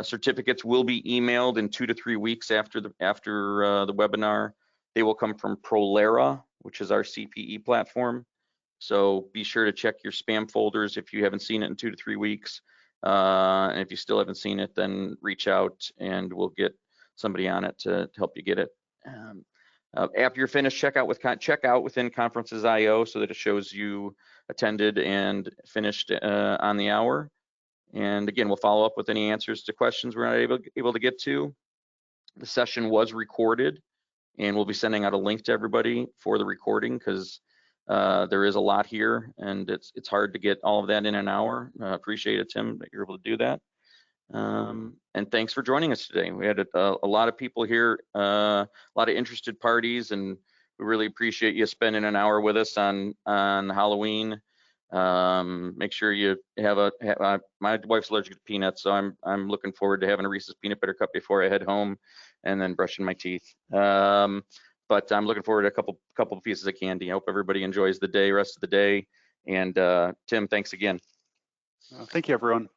Certificates will be emailed in 2 to 3 weeks after the webinar. They will come from Prolera, which is our CPE platform. So be sure to check your spam folders if you haven't seen it in 2 to 3 weeks. And if you still haven't seen it, then reach out and we'll get somebody on it to help you get it. After you're finished, check out within Conferences.io so that it shows you attended and finished on the hour. And again, we'll follow up with any answers to questions we're not able to get to. The session was recorded, and we'll be sending out a link to everybody for the recording because there is a lot here, and it's hard to get all of that in an hour. Appreciate it, Tim, that you're able to do that. And thanks for joining us today. We had a lot of people here, a lot of interested parties, and we really appreciate you spending an hour with us on Halloween. Make sure you have my wife's allergic to peanuts, so I'm looking forward to having a Reese's peanut butter cup before I head home, and then brushing my teeth. But I'm looking forward to a couple of pieces of candy. I hope everybody enjoys the rest of the day. And Tim, thanks again. Thank you, everyone.